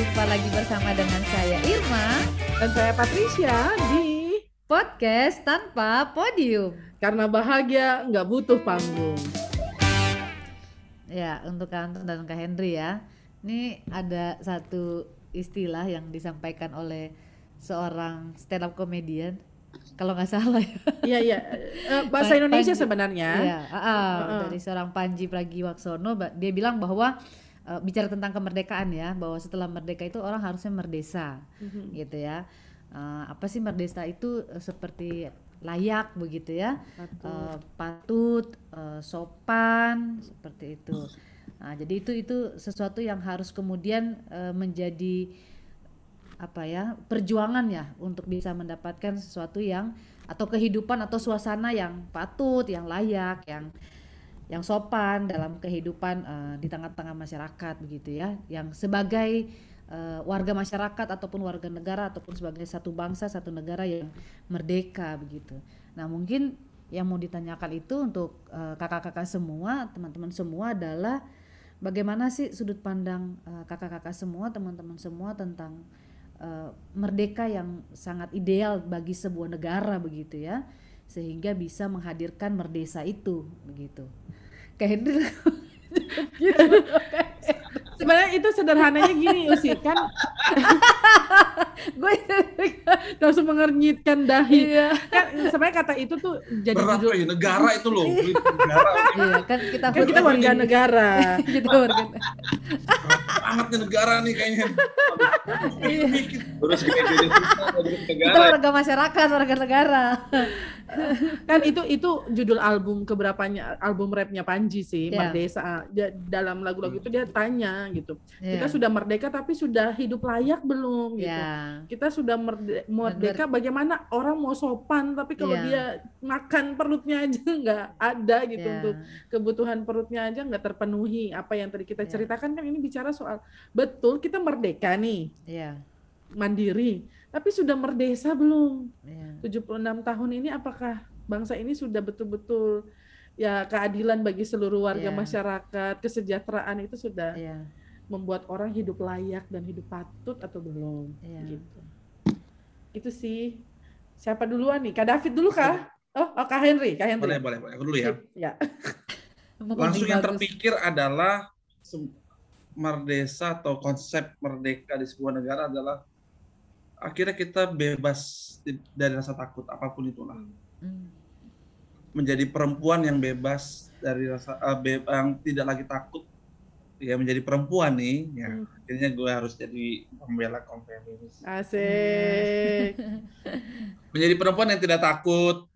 Jumpa lagi bersama dengan saya Irma Dan saya Patricia di Podcast Tanpa Podium. Karena Bahagia Nggak Butuh Panggung. Ya, untuk Kak Anton dan Kak Henry ya. Ini ada satu istilah yang disampaikan oleh seorang stand up comedian, kalau nggak salah ya. Iya, bahasa Indonesia Panji. sebenarnya. Iya, dari seorang Panji Pragiwaksono, dia bilang bahwa bicara tentang kemerdekaan ya, bahwa setelah merdeka itu orang harusnya merdesa, gitu ya. Apa sih merdesa itu? Seperti layak begitu ya, patut, sopan, seperti itu. Nah, jadi itu sesuatu yang harus kemudian menjadi apa ya, perjuangan ya untuk bisa mendapatkan sesuatu yang atau kehidupan atau suasana yang patut, yang layak, yang sopan dalam kehidupan di tengah-tengah masyarakat begitu ya, yang sebagai warga masyarakat ataupun warga negara ataupun sebagai satu bangsa satu negara yang merdeka begitu. Nah, mungkin yang mau ditanyakan itu untuk kakak-kakak semua, teman-teman semua adalah bagaimana sih sudut pandang kakak-kakak semua, teman-teman semua tentang merdeka yang sangat ideal bagi sebuah negara begitu ya, sehingga bisa menghadirkan merdesa itu begitu. Kayak Henry gitu. Sebenarnya itu sederhananya gini Usi, kan Gue langsung mengernyitkan dahi. Iya. Kan sebenarnya kata itu tuh jadi berat judul ya, negara itu loh. Negara. Iya, kan kita warga negara. Kita warga Banget nih negara nih kayaknya. Terus gede-gede kita negara. warga masyarakat, warga negara. Kan itu judul album keberapanya, album rapnya Panji sih, Iya. Merdesa. Dalam lagu-lagu itu dia tanya gitu. Iya. Kita sudah merdeka tapi sudah hidup layak belum gitu. Ya. Kita sudah merdeka, bagaimana orang mau sopan tapi kalau Iya. dia makan perutnya aja nggak ada gitu, Iya. untuk kebutuhan perutnya aja nggak terpenuhi. Apa yang tadi kita Iya. ceritakan kan ini bicara soal betul kita merdeka nih, Iya. mandiri, tapi sudah merdesa belum? Iya. 76 tahun ini apakah bangsa ini sudah betul-betul ya keadilan bagi seluruh warga Iya. masyarakat, kesejahteraan itu sudah Iya. membuat orang hidup layak dan hidup patut atau belum? Iya. Gitu. Itu sih. Siapa duluan nih? Kak David dulu kah? Oh, Kak Henry. Boleh. Aku dulu ya. Ya. Langsung yang terpikir adalah merdesa atau konsep merdeka di sebuah negara adalah akhirnya kita bebas dari rasa takut apapun itulah. Menjadi perempuan yang bebas dari rasa yang tidak lagi takut. Ya, menjadi perempuan nih, ya akhirnya gue harus jadi pembela kaum feminis. Asik. Menjadi perempuan yang tidak takut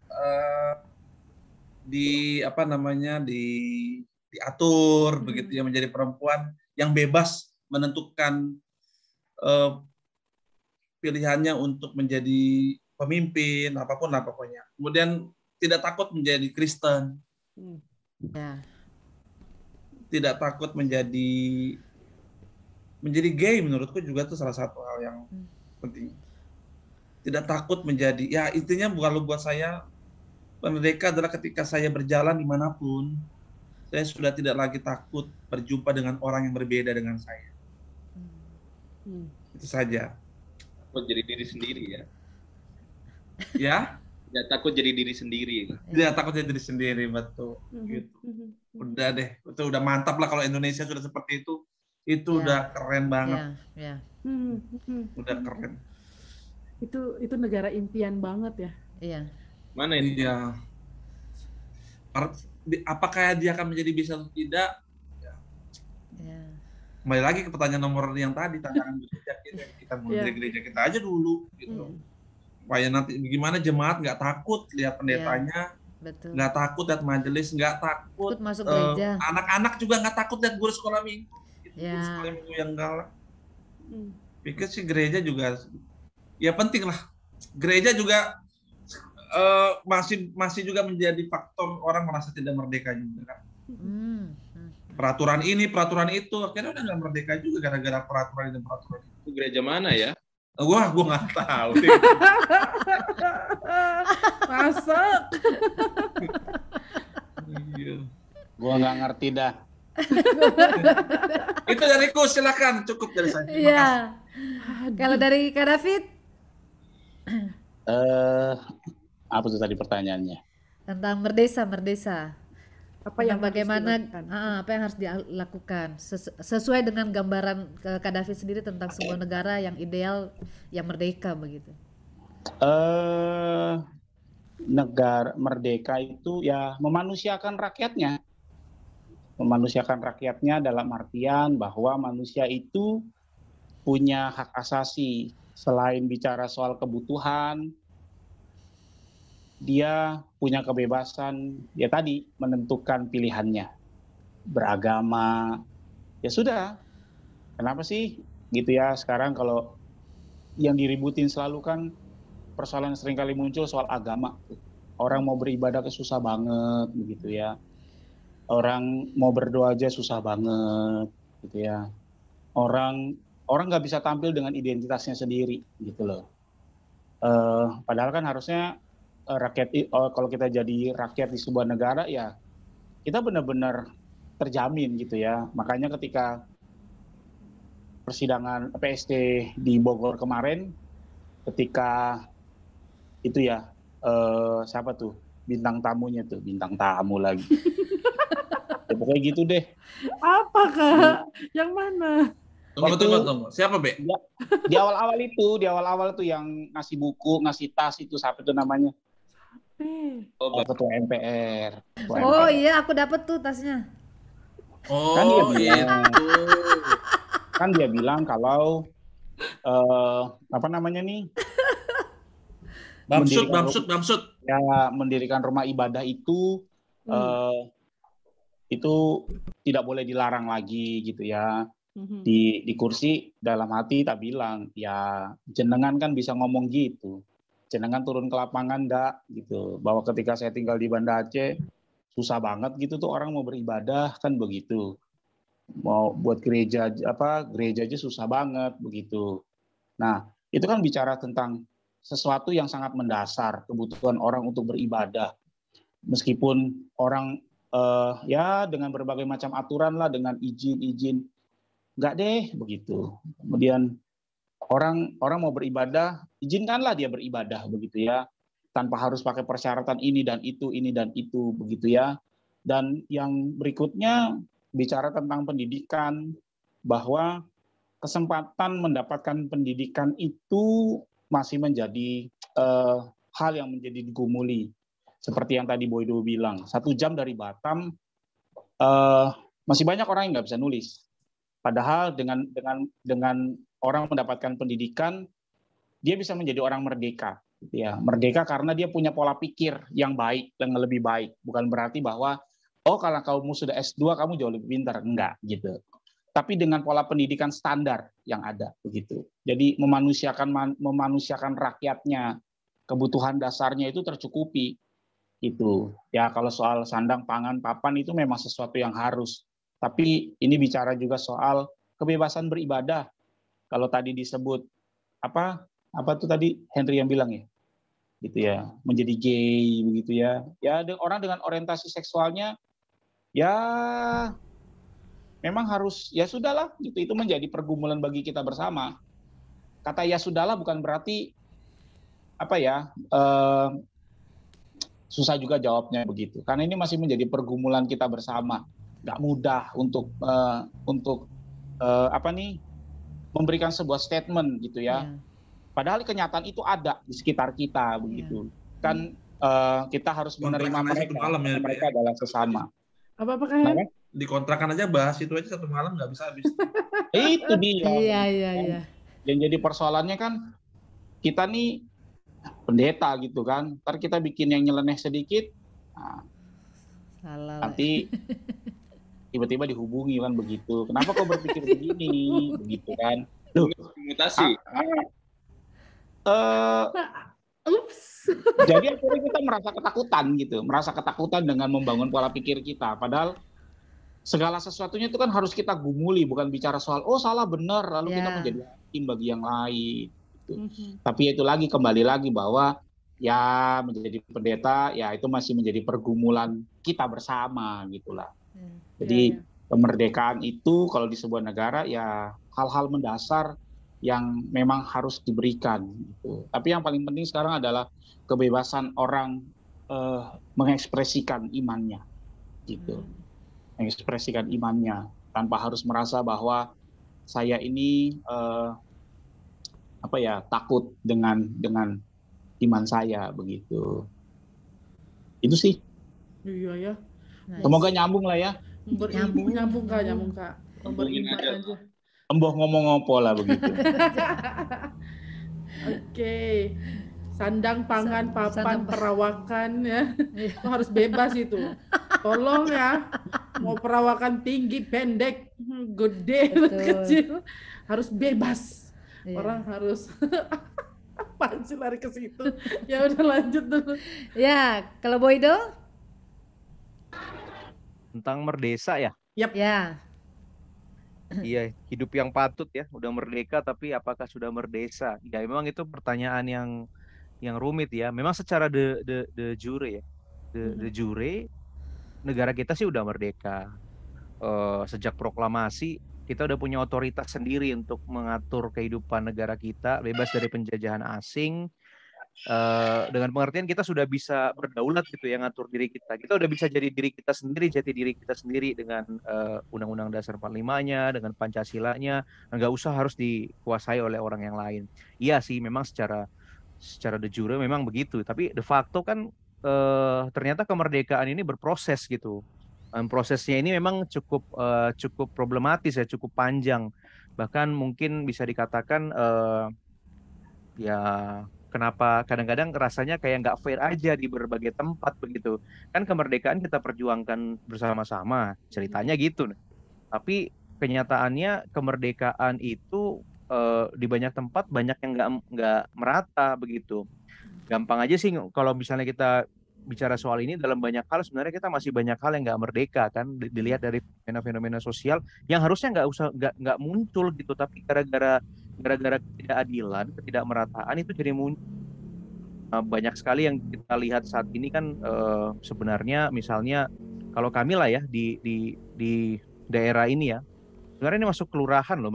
diatur begitu ya, menjadi perempuan yang bebas menentukan pilihannya untuk menjadi pemimpin apapun lah pokoknya. Kemudian tidak takut menjadi Kristen. Ya. Tidak takut menjadi gay, menurutku juga itu salah satu hal yang penting. Tidak takut menjadi, ya intinya buat saya merdeka adalah ketika saya berjalan dimanapun, saya sudah tidak lagi takut berjumpa dengan orang yang berbeda dengan saya. Itu saja. Takut jadi diri sendiri ya. Ya? Tidak takut jadi diri sendiri. Tidak takut jadi diri sendiri, betul. Gitu. Udah deh, itu udah mantap lah kalau Indonesia sudah seperti itu. Itu udah keren banget. Ya. Udah keren. Itu negara impian banget ya. Iya. Mana ini? Iya. Apakah dia akan menjadi bisa atau tidak? Ya. Kembali lagi ke pertanyaan nomor yang tadi, tantangan gereja kita mau dari gereja kita aja dulu gitu. Supaya nanti gimana jemaat nggak takut lihat pendetanya, nggak takut lihat majelis, nggak takut masuk gereja. Anak-anak juga nggak takut lihat guru sekolah minggu. Ya. Guru sekolah minggu yang galak. Pikir sih gereja juga ya penting lah. Gereja juga masih juga menjadi faktor orang merasa tidak merdeka juga kan. Peraturan ini, peraturan itu, akhirnya udah nggak merdeka juga gara-gara peraturan itu. Itu gereja mana ya? Gua nggak tahu. Masuk. Iya. Gua nggak ngerti dah. Itu dariku, silakan, cukup dari saya. Terima Iya. kasih. Kalau dari Kak David? Apa tuh tadi pertanyaannya? Tentang merdesa. Apa yang harus Bagaimana dilakukan? apa yang harus dilakukan sesuai dengan gambaran Kak David sendiri tentang sebuah negara yang ideal, yang merdeka begitu. Negara merdeka itu ya memanusiakan rakyatnya. Memanusiakan rakyatnya dalam artian bahwa manusia itu punya hak asasi. Selain bicara soal kebutuhan, dia punya kebebasan, ya tadi menentukan pilihannya, beragama, ya sudah. Kenapa sih gitu ya sekarang kalau yang diributin selalu kan persoalan seringkali muncul soal agama. Orang mau beribadah ke susah banget begitu ya. Orang mau berdoa aja susah banget gitu ya. Orang nggak bisa tampil dengan identitasnya sendiri gitu loh. Padahal kan harusnya kalau kita jadi rakyat di sebuah negara ya kita benar-benar terjamin gitu ya. Makanya ketika persidangan PST di Bogor kemarin, ketika itu ya siapa tuh bintang tamunya tuh, bintang tamu lagi. Ya, pokoknya gitu deh. Apa Kak? Yang mana? Tunggu. Siapa, Be? Di awal-awal itu yang ngasih buku, ngasih tas itu, siapa itu namanya? Ketua MPR. Oh iya, aku dapat tuh tasnya. Kan dia bilang kalau apa namanya nih? Bamsud. Ya, mendirikan rumah ibadah itu tidak boleh dilarang lagi gitu ya. Di kursi dalam hati tak bilang, ya jenengan kan bisa ngomong gitu. Jenengan turun ke lapangan enggak gitu. Bahwa ketika saya tinggal di Banda Aceh susah banget gitu tuh orang mau beribadah kan begitu. Mau buat gereja aja susah banget begitu. Nah, itu kan bicara tentang sesuatu yang sangat mendasar, kebutuhan orang untuk beribadah. Meskipun orang ya dengan berbagai macam aturan lah, dengan izin, enggak deh begitu. Kemudian orang mau beribadah, izinkanlah dia beribadah begitu ya, tanpa harus pakai persyaratan ini dan itu begitu ya. Dan yang berikutnya bicara tentang pendidikan, bahwa kesempatan mendapatkan pendidikan itu masih menjadi hal yang menjadi digumuli. Seperti yang tadi Boydo bilang, 1 jam dari Batam masih banyak orang yang nggak bisa nulis. Padahal dengan orang mendapatkan pendidikan, dia bisa menjadi orang merdeka. Gitu ya. Merdeka karena dia punya pola pikir yang baik, yang lebih baik. Bukan berarti bahwa, kalau kamu sudah S2, kamu jauh lebih pintar. Enggak, gitu. Tapi dengan pola pendidikan standar yang ada, begitu. Jadi memanusiakan rakyatnya, kebutuhan dasarnya itu tercukupi. Gitu. Ya kalau soal sandang, pangan, papan itu memang sesuatu yang harus. Tapi ini bicara juga soal kebebasan beribadah. Kalau tadi disebut apa tuh tadi Henry yang bilang ya, gitu ya, menjadi gay begitu ya. Ya orang dengan orientasi seksualnya ya memang harus ya sudahlah gitu. Itu menjadi pergumulan bagi kita bersama. Kata ya sudahlah bukan berarti susah juga jawabnya begitu. Karena ini masih menjadi pergumulan kita bersama. Nggak mudah untuk memberikan sebuah statement gitu ya. Padahal kenyataan itu ada di sekitar kita begitu. Kan kita harus menerima mereka adalah sesama. Apa kan? Dikontrakan aja bahas itu aja 1 malam nggak bisa habis. Itu dia. Iya. Yang jadi persoalannya kan kita nih pendeta gitu kan. Ntar kita bikin yang nyeleneh sedikit, salah nanti tiba-tiba dihubungi kan begitu. Kenapa kau berpikir begini? Begitu kan. Mutasi. Jadi akhirnya kita merasa ketakutan dengan membangun pola pikir kita. Padahal segala sesuatunya itu kan harus kita gumuli, bukan bicara soal salah benar lalu kita menjadi hakim bagi yang lain. Gitu. Tapi itu kembali lagi bahwa ya menjadi pendeta ya itu masih menjadi pergumulan kita bersama gitulah. Jadi kemerdekaan itu kalau di sebuah negara ya hal-hal mendasar yang memang harus diberikan gitu. Tapi yang paling penting sekarang adalah kebebasan orang mengekspresikan imannya gitu. Mengekspresikan imannya tanpa harus merasa bahwa saya ini takut dengan iman saya begitu. Itu sih. Iya ya. Nice. Semoga nyambung lah ya. Nyambung Kak. Beriman aja. Emboh ngomong ngopo lah begitu. Oke. Sandang, pangan, papan, perawakan ya. Itu harus bebas itu. Tolong ya. Mau perawakan tinggi, pendek, gede, kecil, harus bebas. Orang harus apaan sih lari ke situ. Ya udah lanjut dulu. Ya, kalau Boydo? Tentang merdesa ya? Yap. Ya. Iya, hidup yang patut ya, udah merdeka tapi apakah sudah merdesa? Ya memang itu pertanyaan yang rumit ya. Memang secara de jure ya. De jure negara kita sih udah merdeka. Sejak proklamasi kita udah punya otoritas sendiri untuk mengatur kehidupan negara kita, bebas dari penjajahan asing. Dengan pengertian kita sudah bisa berdaulat gitu ya, ngatur diri kita. Kita udah bisa jadi diri kita sendiri, jati diri kita sendiri dengan Undang-Undang Dasar 45-nya, dengan Pancasilanya, nggak usah harus dikuasai oleh orang yang lain. Iya sih, memang secara de jure memang begitu. Tapi de facto kan ternyata kemerdekaan ini berproses gitu. Prosesnya ini memang cukup problematis ya, cukup panjang. Bahkan mungkin bisa dikatakan ya kenapa kadang-kadang rasanya kayak nggak fair aja di berbagai tempat begitu. Kan kemerdekaan kita perjuangkan bersama-sama, ceritanya gitu. Tapi kenyataannya kemerdekaan itu di banyak tempat banyak yang nggak merata begitu. Gampang aja sih kalau misalnya kita bicara soal ini, dalam banyak hal sebenarnya kita masih banyak hal yang nggak merdeka kan, dilihat dari fenomena sosial yang harusnya nggak muncul gitu, tapi gara-gara ketidakadilan, ketidakmerataan itu jadi muncul. Banyak sekali yang kita lihat saat ini kan sebenarnya misalnya kalau kami lah ya di daerah ini ya, sebenarnya ini masuk kelurahan loh,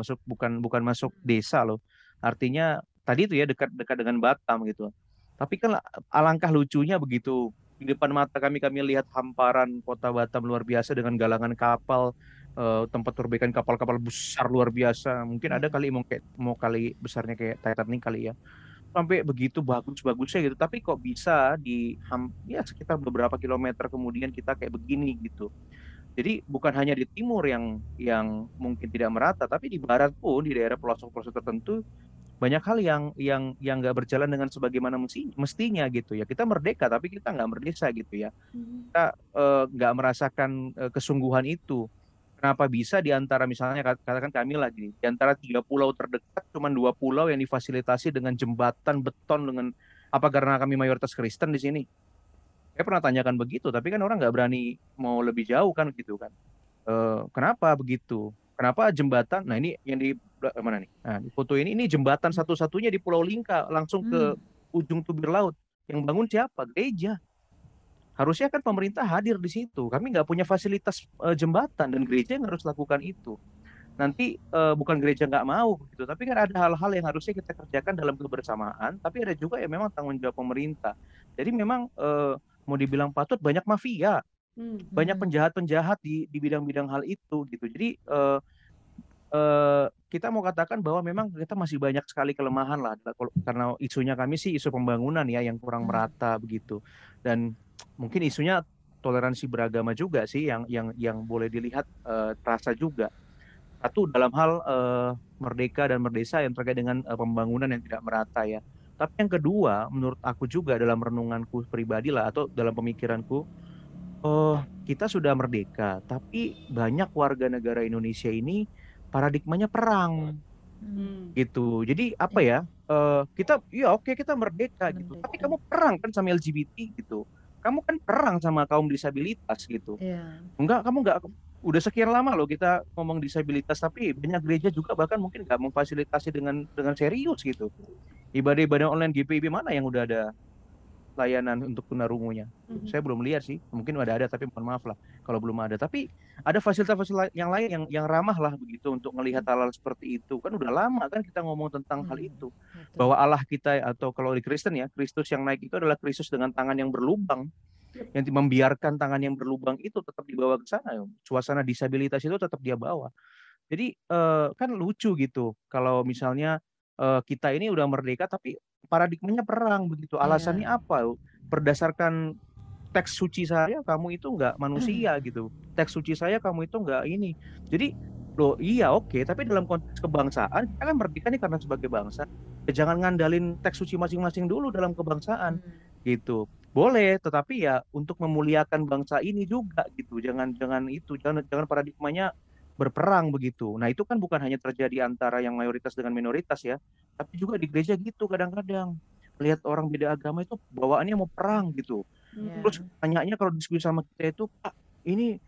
bukan masuk desa loh. Artinya tadi itu ya dekat dengan Batam gitu. Tapi kan alangkah lucunya begitu di depan mata kami lihat hamparan kota Batam luar biasa dengan galangan kapal, tempat perbaikan kapal-kapal besar luar biasa. Mungkin ada kali mau kali besarnya kayak Titanic kali ya. Sampai begitu bagus-bagusnya gitu. Tapi kok bisa ya sekitar beberapa kilometer kemudian kita kayak begini gitu. Jadi bukan hanya di timur yang mungkin tidak merata, tapi di barat pun di daerah pelosok-pelosok tertentu banyak hal yang nggak berjalan dengan sebagaimana mestinya gitu ya. Kita merdeka tapi kita nggak merdesa gitu ya. Kita nggak merasakan kesungguhan itu. Kenapa bisa di antara misalnya katakan kami lagi di antara 3 pulau terdekat cuma 2 pulau yang difasilitasi dengan jembatan beton dengan apa karena kami mayoritas Kristen di sini? Saya pernah tanyakan begitu, tapi kan orang nggak berani mau lebih jauh kan gitu kan. Kenapa begitu? Kenapa jembatan? Nah ini yang di mana nih? Nah, di foto ini jembatan satu-satunya di Pulau Lingka langsung ke ujung tubir laut. Yang bangun siapa? Gereja. Harusnya kan pemerintah hadir di situ. Kami nggak punya fasilitas jembatan dan gereja yang harus lakukan itu. Nanti bukan gereja nggak mau gitu, tapi kan ada hal-hal yang harusnya kita kerjakan dalam kebersamaan. Tapi ada juga yang memang tanggung jawab pemerintah. Jadi memang mau dibilang patut banyak mafia. Banyak penjahat-penjahat di bidang-bidang hal itu gitu. Jadi kita mau katakan bahwa memang kita masih banyak sekali kelemahan lah, karena isunya kami sih isu pembangunan ya yang kurang merata begitu, dan mungkin isunya toleransi beragama juga sih yang boleh dilihat terasa juga. Satu dalam hal merdeka dan merdesa yang terkait dengan pembangunan yang tidak merata ya. Tapi yang kedua menurut aku juga dalam renunganku pribadi lah atau dalam pemikiranku, kita sudah merdeka, tapi banyak warga negara Indonesia ini paradigmanya perang, gitu. Jadi apa ya? Kita, ya oke kita merdeka gitu, tapi kamu perang kan sama LGBT gitu. Kamu kan perang sama kaum disabilitas gitu. Enggak, kamu enggak. Udah sekian lama loh kita ngomong disabilitas, tapi banyak gereja juga bahkan mungkin nggak memfasilitasi dengan serius gitu. Ibadah-ibadah online GPIB mana yang udah ada layanan untuk tunarungunya? Saya belum lihat sih, mungkin ada tapi mohon maaf lah kalau belum ada. Tapi ada fasilitas-fasilitas yang lain yang ramah lah begitu untuk melihat hal-hal seperti itu. Kan udah lama kan kita ngomong tentang hal itu, bahwa Allah kita, atau kalau di Kristen ya, Kristus yang naik itu adalah Kristus dengan tangan yang berlubang, yang membiarkan tangan yang berlubang itu tetap dibawa ke sana. Suasana disabilitas itu tetap dia bawa. Jadi kan lucu gitu kalau misalnya kita ini udah merdeka tapi paradigmanya perang begitu. Alasannya apa? Berdasarkan teks suci saya kamu itu nggak manusia gitu. Teks suci saya kamu itu nggak ini. Jadi loh iya oke, tapi dalam konteks kebangsaan kita kan merdeka nih karena sebagai bangsa. Jangan ngandalin teks suci masing-masing dulu dalam kebangsaan gitu. Boleh, tetapi ya untuk memuliakan bangsa ini juga gitu. Jangan paradigmanya berperang begitu. Nah itu kan bukan hanya terjadi antara yang mayoritas dengan minoritas ya, tapi juga di gereja gitu kadang-kadang. Lihat orang beda agama itu bawaannya mau perang gitu. Terus tanyanya kalau diskusi sama kita itu, Pak, ini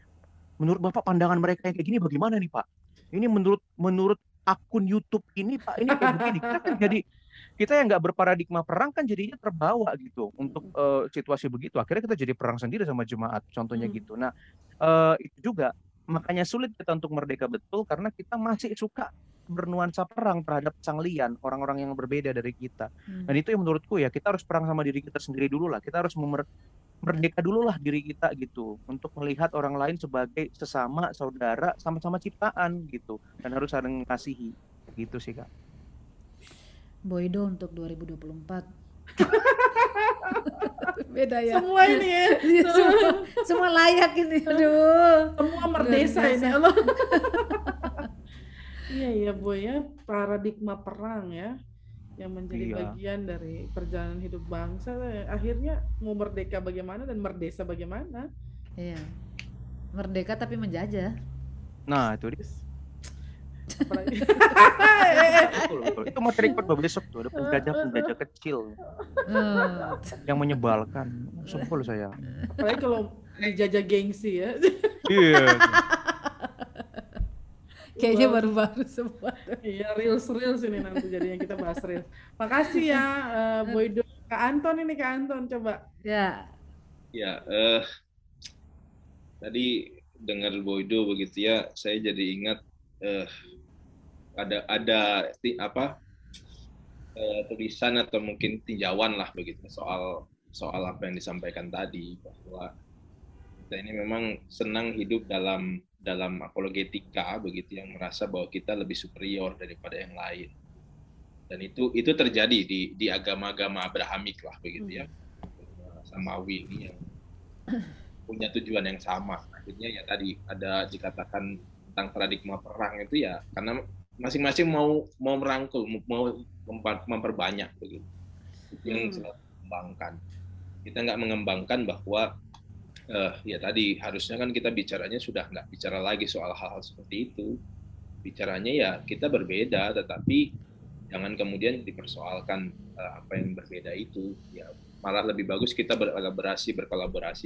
menurut Bapak pandangan mereka yang kayak gini bagaimana nih Pak? Ini menurut akun YouTube ini Pak, ini kayak begini. Kita kan jadi, kita yang nggak berparadigma perang kan jadinya terbawa gitu untuk situasi begitu. Akhirnya kita jadi perang sendiri sama jemaat, contohnya gitu. Nah itu juga makanya sulit kita untuk merdeka betul karena kita masih suka bernuansa perang terhadap sanglian orang-orang yang berbeda dari kita. Dan itu yang menurutku ya kita harus perang sama diri kita sendiri dulu lah. Kita harus merdeka dulu lah diri kita gitu untuk melihat orang lain sebagai sesama saudara, sama-sama ciptaan gitu, dan harus saling mengasihi gitu sih Kak. Boydo untuk 2024. Beda ya. Semua ini ya. semua layak ini. Aduh. Semua merdesa ini Allah. Iya Boy ya, paradigma perang ya yang menjadi bagian dari perjalanan hidup bangsa. Akhirnya mau merdeka bagaimana dan merdesa bagaimana? Iya. Merdeka tapi menjajah. Nah, itu dia. Itu materi buat besok tuh, ada penjajah kecil yang menyebalkan. Sebel saya. Apalagi kalau dijajah gengsi ya. Iya. Kayaknya baru-baru semua. Iya, reels ini nanti jadinya kita bahas reels. Makasih ya Boydo. Kak Anton coba. Ya. Ya, tadi dengar Boydo begitu ya, saya jadi ingat ada tulisan atau mungkin tinjauan lah begitu soal apa yang disampaikan tadi, bahwa kita ini memang senang hidup dalam apologetika begitu, yang merasa bahwa kita lebih superior daripada yang lain, dan itu terjadi di agama-agama Abrahamik lah begitu ya, Samawi ini yang punya tujuan yang sama. Akhirnya ya tadi ada dikatakan tentang paradigma perang itu ya karena masing-masing mau merangkul, mau memperbanyak begitu. Itu yang selalu mengembangkan. Kita nggak mengembangkan bahwa ya tadi harusnya kan kita bicaranya sudah nggak bicara lagi soal hal-hal seperti itu. Bicaranya ya kita berbeda, tetapi jangan kemudian dipersoalkan apa yang berbeda itu. Ya malah lebih bagus kita berkolaborasi,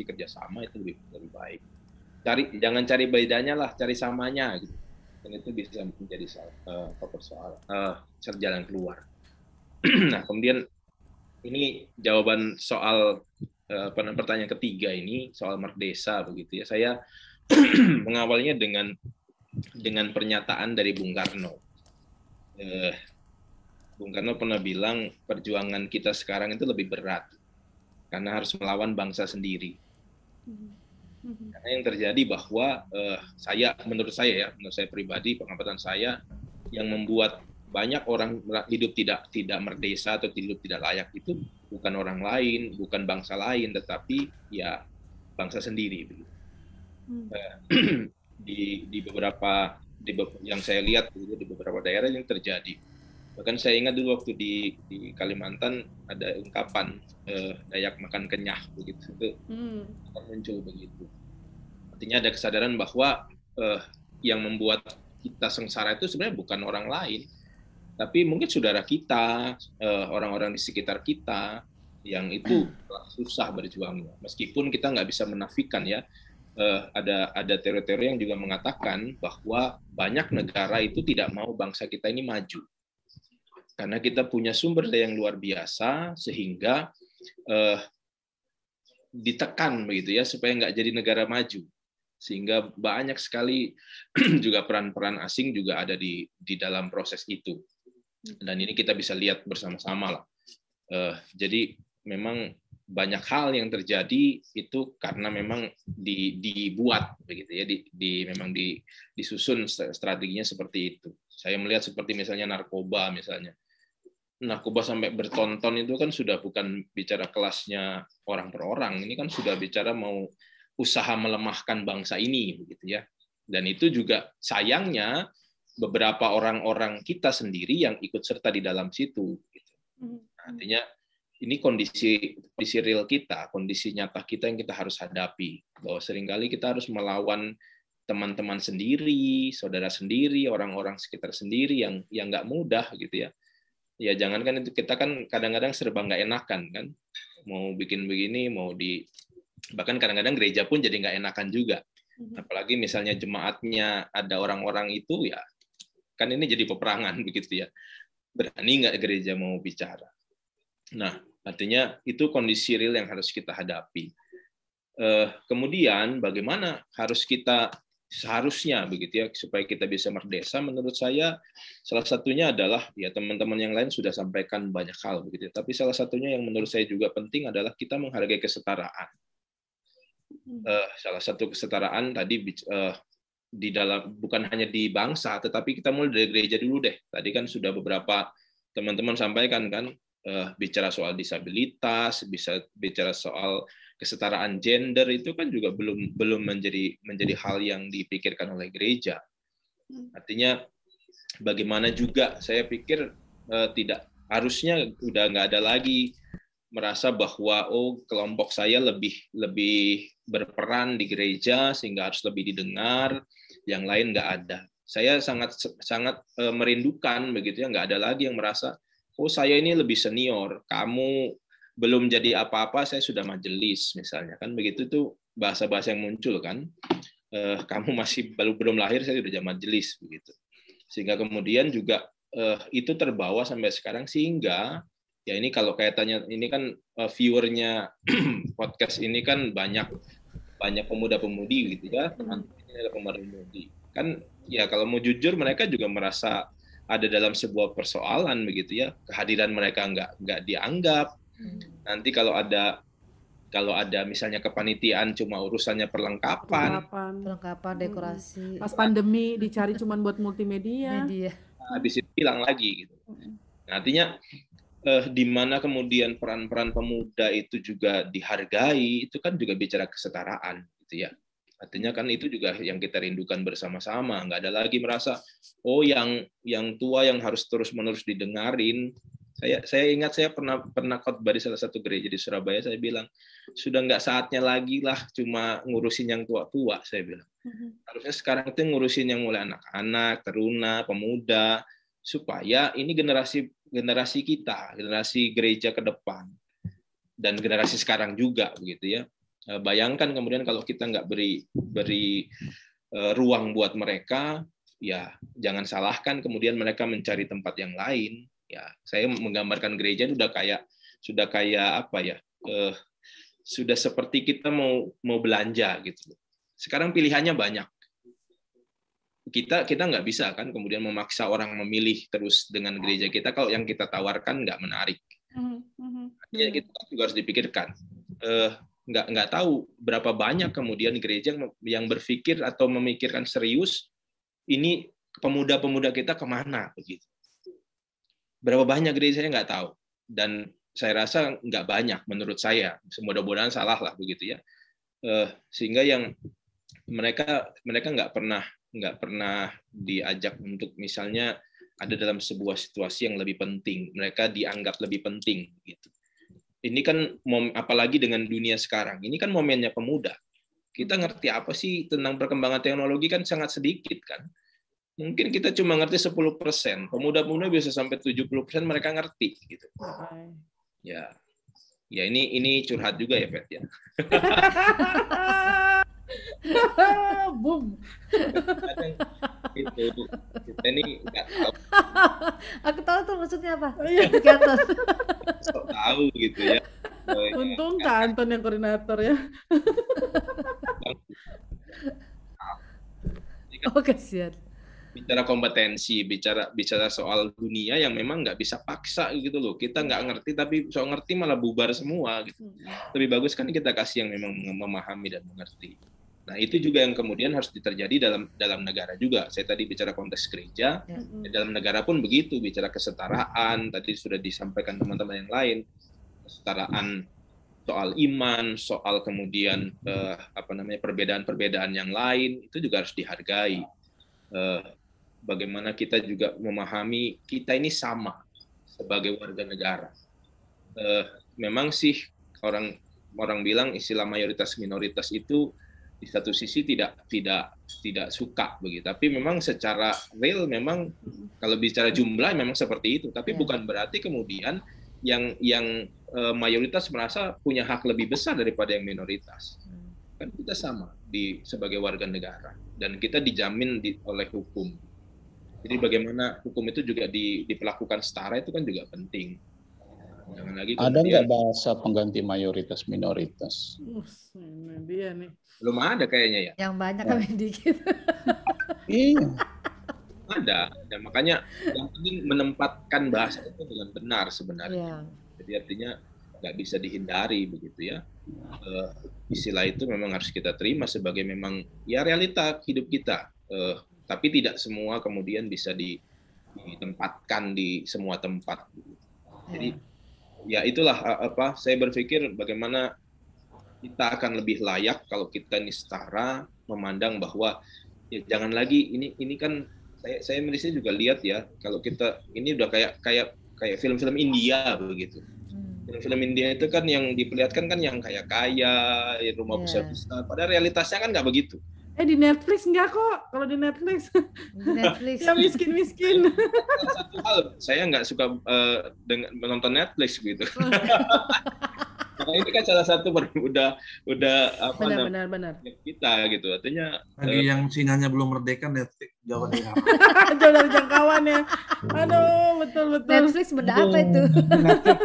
kerjasama, itu lebih baik. Jangan cari bedanya lah, cari samanya gitu. Dan itu bisa menjadi jalan keluar. Nah, kemudian ini jawaban soal pertanyaan ketiga ini soal merdesa begitu ya. Saya mengawalnya dengan pernyataan dari Bung Karno. Bung Karno pernah bilang perjuangan kita sekarang itu lebih berat karena harus melawan bangsa sendiri. Karena yang terjadi bahwa menurut saya pribadi, pengamatan saya, yang membuat banyak orang hidup tidak merdesa atau hidup tidak layak itu bukan orang lain, bukan bangsa lain, tetapi ya bangsa sendiri. Di beberapa yang saya lihat di beberapa daerah yang terjadi. Bahkan saya ingat dulu waktu di Kalimantan ada ungkapan Dayak makan kenyah begitu, itu muncul begitu. Artinya ada kesadaran bahwa yang membuat kita sengsara itu sebenarnya bukan orang lain, tapi mungkin saudara kita, orang-orang di sekitar kita yang itu susah berjuangnya. Meskipun kita nggak bisa menafikan ya, ada teori-teori yang juga mengatakan bahwa banyak negara itu tidak mau bangsa kita ini maju. Karena kita punya sumber daya yang luar biasa, sehingga ditekan begitu ya supaya nggak jadi negara maju, sehingga banyak sekali juga peran-peran asing juga ada di dalam proses itu, dan ini kita bisa lihat bersama-sama lah. Jadi memang banyak hal yang terjadi itu karena memang dibuat begitu ya, memang disusun strateginya seperti itu. Saya melihat seperti misalnya narkoba sampai bertonton itu kan sudah bukan bicara kelasnya orang per orang, ini kan sudah bicara mau usaha melemahkan bangsa ini begitu ya. Dan itu juga sayangnya beberapa orang-orang kita sendiri yang ikut serta di dalam situ gitu. Artinya ini kondisi real kita, kondisi nyata kita yang kita harus hadapi, bahwa seringkali kita harus melawan teman-teman sendiri, saudara sendiri, orang-orang sekitar sendiri yang nggak mudah gitu ya. Ya jangankan itu, kita kan kadang-kadang serba nggak enakan kan, mau bikin begini, bahkan kadang-kadang gereja pun jadi nggak enakan juga. Apalagi misalnya jemaatnya ada orang-orang itu ya, kan ini jadi peperangan begitu ya. Berani nggak gereja mau bicara? Nah, artinya itu kondisi real yang harus kita hadapi. Kemudian bagaimana seharusnya begitu ya supaya kita bisa merdesa, menurut saya salah satunya adalah ya teman-teman yang lain sudah sampaikan banyak hal begitu ya, tapi salah satunya yang menurut saya juga penting adalah kita menghargai kesetaraan. Salah satu kesetaraan tadi di dalam, bukan hanya di bangsa, tetapi kita mulai dari gereja dulu deh. Tadi kan sudah beberapa teman-teman sampaikan kan, bicara soal disabilitas, bisa bicara soal kesetaraan gender, itu kan juga belum menjadi hal yang dipikirkan oleh gereja. Artinya bagaimana juga saya pikir tidak harusnya udah nggak ada lagi merasa bahwa kelompok saya lebih berperan di gereja sehingga harus lebih didengar, yang lain nggak ada. Saya sangat merindukan begitu ya, nggak ada lagi yang merasa saya ini lebih senior, kamu belum jadi apa-apa, saya sudah majelis misalnya kan begitu, tuh bahasa-bahasa yang muncul kan, kamu masih belum lahir, saya sudah jadi majelis begitu, sehingga kemudian juga itu terbawa sampai sekarang, sehingga ya ini kalau kaitannya ini kan viewernya podcast ini kan banyak pemuda-pemudi gitu ya, ini ada pemuda-pemudi kan ya, kalau mau jujur mereka juga merasa ada dalam sebuah persoalan begitu ya, kehadiran mereka nggak dianggap. Nanti kalau ada misalnya kepanitiaan cuma urusannya perlengkapan, dekorasi. Pas pandemi dicari cuma buat multimedia. Habis itu hilang lagi gitu. Nah, artinya di mana kemudian peran-peran pemuda itu juga dihargai, itu kan juga bicara kesetaraan gitu ya. Artinya kan itu juga yang kita rindukan bersama-sama. Nggak ada lagi merasa yang tua yang harus terus-menerus didengarin. Saya ingat saya pernah khotbah di salah satu gereja di Surabaya, saya bilang sudah nggak saatnya lagi lah cuma ngurusin yang tua-tua, saya bilang. Harusnya sekarang itu ngurusin yang mulai anak-anak, teruna, pemuda, supaya ini generasi kita, generasi gereja ke depan, dan generasi sekarang juga begitu ya. Bayangkan kemudian kalau kita nggak beri ruang buat mereka, ya jangan salahkan kemudian mereka mencari tempat yang lain. Ya, saya menggambarkan gereja sudah kayak apa ya? Sudah seperti kita mau belanja gitu. Sekarang pilihannya banyak. Kita nggak bisa kan kemudian memaksa orang memilih terus dengan gereja kita kalau yang kita tawarkan nggak menarik. Artinya kita juga harus dipikirkan. Nggak tahu berapa banyak kemudian gereja yang berpikir atau memikirkan serius ini pemuda-pemuda kita kemana begitu. Berapa banyak gereja saya nggak tahu, dan saya rasa nggak banyak menurut saya. Mudah-mudahan salah lah begitu ya. Sehingga yang mereka nggak pernah diajak untuk misalnya ada dalam sebuah situasi yang lebih penting. Mereka dianggap lebih penting gitu. Ini kan apalagi dengan dunia sekarang. Ini kan momennya pemuda. Kita ngerti apa sih tentang perkembangan teknologi kan sangat sedikit kan. Mungkin kita cuma ngerti 10%. Pemuda-pemuda bisa sampai 70% mereka ngerti gitu. Ya ini curhat juga ya, Pet ya. Boom. Itu kita ini nggak tahu. Aku tahu tuh maksudnya apa. Tahu gitu ya. Untung Kak Anton yang koordinator ya. Oh, kasihan. Bicara kompetensi, bicara soal dunia yang memang nggak bisa paksa gitu loh. Kita nggak ngerti, tapi so ngerti malah bubar semua gitu. Lebih bagus kan kita kasih yang memang memahami dan mengerti. Nah, itu juga yang kemudian harus terjadi dalam negara juga. Saya tadi bicara konteks gereja, dalam negara pun begitu, bicara kesetaraan, tadi sudah disampaikan teman-teman yang lain, kesetaraan soal iman, soal kemudian perbedaan-perbedaan yang lain, itu juga harus dihargai. Bagaimana kita juga memahami kita ini sama sebagai warga negara. Memang sih orang bilang istilah mayoritas minoritas itu di satu sisi tidak suka begitu, tapi memang secara real memang kalau bicara jumlah memang seperti itu, tapi bukan berarti kemudian yang mayoritas merasa punya hak lebih besar daripada yang minoritas. Kan kita sama sebagai warga negara dan kita dijamin oleh hukum. Jadi bagaimana hukum itu juga diperlakukan setara itu kan juga penting. Jangan lagi ada nggak bahasa pengganti mayoritas minoritas? Ini dia nih. Belum ada kayaknya ya. Yang banyak kami dikit. Iya. Ada. Dan makanya yang penting menempatkan bahasa itu dengan benar sebenarnya. Jadi artinya nggak bisa dihindari begitu ya. Istilah itu memang harus kita terima sebagai memang ya realita hidup kita. Tapi tidak semua kemudian bisa ditempatkan di semua tempat. Jadi ya itulah saya berpikir bagaimana kita akan lebih layak kalau kita ini setara memandang bahwa ya jangan lagi ini kan saya misalnya juga lihat ya kalau kita ini udah kayak film-film India begitu. Film-film India itu kan yang diperlihatkan kan yang kaya rumah besar-besar. Padahal realitasnya kan nggak begitu. Di Netflix enggak kok. Kalau di Netflix. Yang miskin-miskin. Satu hal, saya nggak suka menonton Netflix gitu. Karena ini kan salah satu udah benar. kita gitu. Artinya bagi yang sinyalnya belum merdeka Netflix jauh dari jauh dari jangkauan ya. Aduh, betul. Netflix benda apa itu? Netflix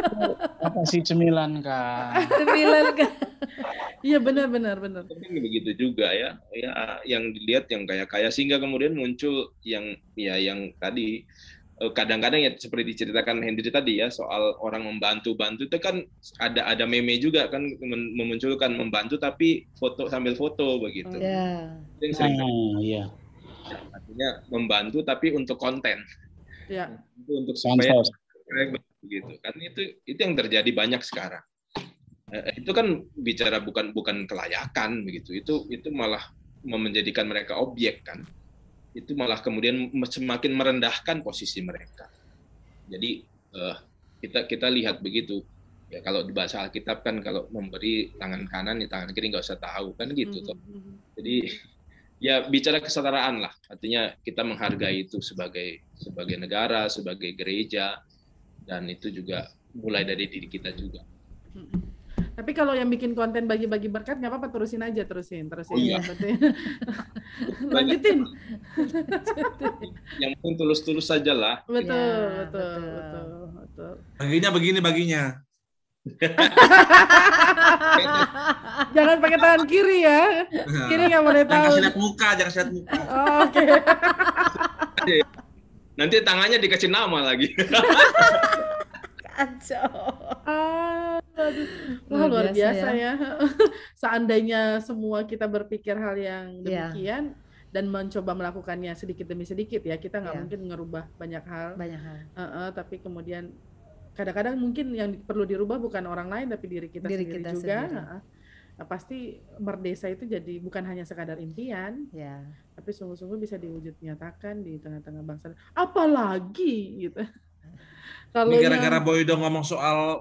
apa sih cemilan Kak? Cemilan Kak. Iya benar. Tapi begitu juga ya yang dilihat yang kaya sehingga kemudian muncul yang tadi kadang-kadang ya seperti diceritakan Hendri tadi ya soal orang membantu itu kan ada meme juga kan memunculkan membantu tapi sambil foto begitu. Yang sering artinya membantu tapi untuk konten. Ya. Itu untuk supaya begitu. Kan itu yang terjadi banyak sekarang. Itu kan bicara bukan kelayakan begitu. Itu malah menjadikan mereka objek kan. Itu malah kemudian semakin merendahkan posisi mereka. Jadi kita lihat begitu ya kalau di bahasa Alkitab kan kalau memberi tangan kanan di tangan kiri nggak usah tahu kan gitu toh. Jadi ya bicara kesetaraan lah, artinya kita menghargai itu sebagai negara, sebagai gereja, dan itu juga mulai dari diri kita juga. Tapi kalau yang bikin konten bagi-bagi berkat nggak apa-apa, terusin. Oh, iya. Lanjutin. Yang penting tulus-tulus saja lah. Betul. Baginya. Jangan pakai tangan kiri ya. Kiri nggak boleh tahu. Jangan kasih lihat muka. Oke. Nanti tangannya dikasih nama lagi. Luar biasa ya. Seandainya semua kita berpikir hal yang demikian dan mencoba melakukannya sedikit demi sedikit ya, kita nggak mungkin ngerubah banyak hal. Tapi kemudian kadang-kadang mungkin yang perlu dirubah bukan orang lain tapi diri kita sendiri juga. Pasti merdesa itu jadi bukan hanya sekadar impian, tapi sungguh-sungguh bisa diwujud nyatakan di tengah-tengah bangsa. Apalagi gitu. Ini gara-gara Boydo ngomong soal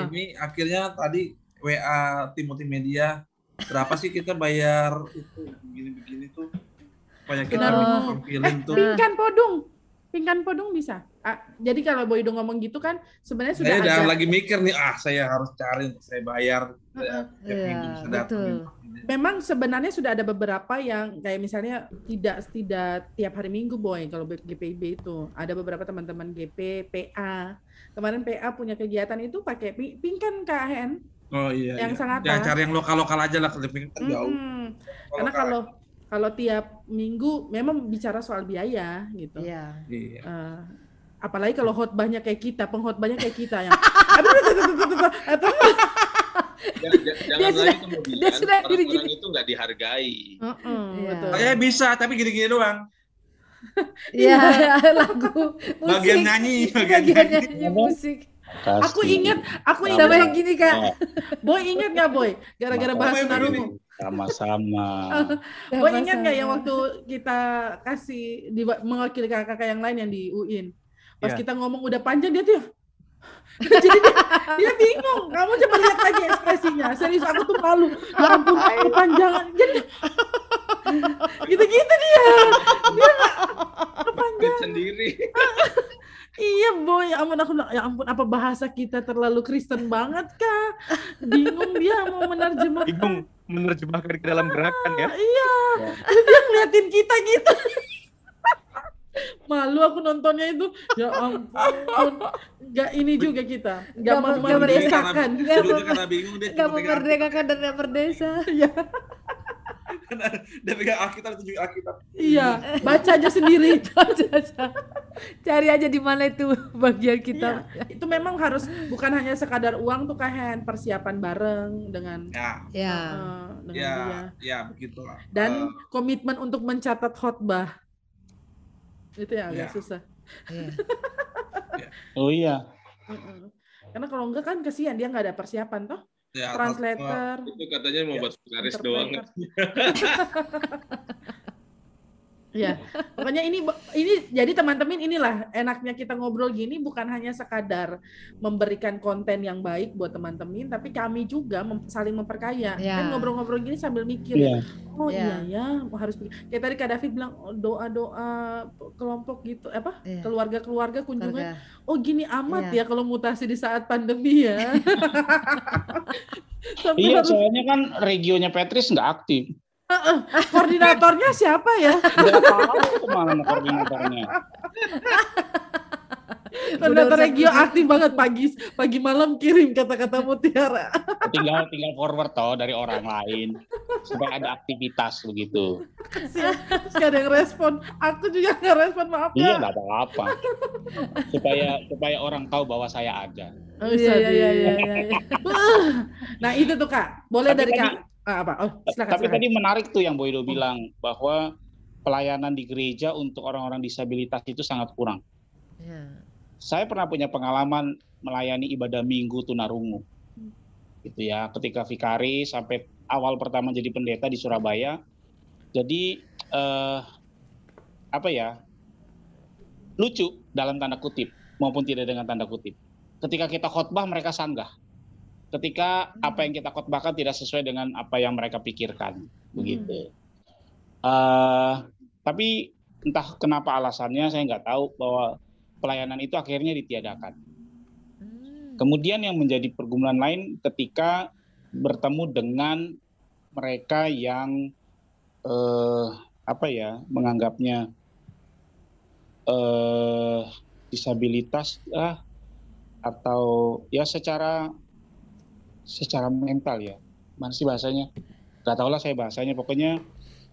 ini, akhirnya tadi WA Timothy Media, berapa sih kita bayar itu begini-begini tuh, supaya kita feeling tuh. Pingkan podung bisa. Jadi kalau Boydo ngomong gitu kan, sebenarnya sudah ada. Saya lagi mikir nih, saya harus cari, saya bayar. Betul. Memang sebenarnya sudah ada beberapa yang kayak misalnya tidak tiap hari Minggu Boy, kalau GPIB itu ada beberapa teman-teman GP, PA. Kemarin PA punya kegiatan itu pakai pingkan KHN. Oh iya. Yang iya. Sangatta. Ya cari yang lokal-lokal aja lah, Clipping kan jauh. Karena kalau tiap minggu memang bicara soal biaya gitu. Iya. Apalagi kalau khotbahnya kayak kita, penghotbahnya kayak kita yang jangan lagi kemudian orang-orang itu nggak dihargai. Betul. Saya bisa, tapi gini-gini doang. Iya, lagu musik. Bagian nyanyi, musik. Aku ingat sama yang gini, Kak. Boy ingat nggak, Boy? Gara-gara bahas Tunarungu. Sama-sama. Boy ingat nggak yang waktu kita kasih mewakili kakak-kakak yang lain yang di UIN? Pas kita ngomong udah panjang dia tuh jadi dia bingung. Kamu coba lihat lagi ekspresinya. Serius aku tuh malu. Ya ampun, kepanjangan. Jadi gitu-gitu dia nggak kepanjangan sendiri. Iya Boy, ya ampun apa bahasa kita terlalu Kristen banget kah? Bingung dia mau menerjemahkan. Bingung menerjemahkan ke dalam gerakan ya. Iya. Dia ngeliatin kita gitu. Malu aku nontonnya itu. Ya ampun. Nggak ini juga kita. Nggak memerdekakan. Nggak memerdekakan dan nggak berdesa. Iya. Dia pegang Alkitab, itu juga Alkitab. Iya, baca aja sendiri. Cari aja di mana itu bagian kitab. Iya, itu memang harus bukan hanya sekadar uang tuh Kahen, persiapan bareng dengan dia. Ya, begitulah. Dan komitmen untuk mencatat khotbah. Itu yang agak susah. Oh iya. Karena kalau enggak kan kesian dia nggak ada persiapan toh. Ya, translator. Itu katanya mau buat sekretaris doang. Ya, makanya ini jadi teman-teman inilah enaknya kita ngobrol gini bukan hanya sekadar memberikan konten yang baik buat teman-teman, tapi kami juga saling memperkaya. Kan ngobrol-ngobrol gini sambil mikir. Oh iya ya, harus kayak tadi Kak David bilang doa-doa kelompok gitu keluarga-keluarga kunjungan. Oh gini amat ya kalau mutasi di saat pandemi ya. Iya, soalnya kan regionya Petris nggak aktif. Koordinatornya siapa ya? Nggak tahu kemana koordinatornya. Koordinator regio aktif banget pagi malam kirim kata-kata mutiara. Tinggal forward toh dari orang lain supaya ada aktivitas begitu. Gak ada yang respon. Aku juga nggak respon, maaf ya. Iya, nggak apa-apa. Supaya orang tahu bahwa saya ada. Iya. Nah itu tuh Kak, boleh dari Kak. Silakan. Tadi menarik tuh yang Boydo bilang bahwa pelayanan di gereja untuk orang-orang disabilitas itu sangat kurang. Saya pernah punya pengalaman melayani ibadah Minggu Tunarungu, gitu ya. Ketika vikaris sampai awal pertama jadi pendeta di Surabaya. Jadi lucu dalam tanda kutip maupun tidak dengan tanda kutip. Ketika kita khotbah mereka sanggah. Ketika apa yang kita khotbahkan tidak sesuai dengan apa yang mereka pikirkan, begitu. Tapi entah kenapa alasannya saya nggak tahu bahwa pelayanan itu akhirnya ditiadakan. Kemudian yang menjadi pergumulan lain ketika bertemu dengan mereka yang menganggapnya disabilitas atau ya secara mental ya, mana sih bahasanya? Gak tau lah saya bahasanya, pokoknya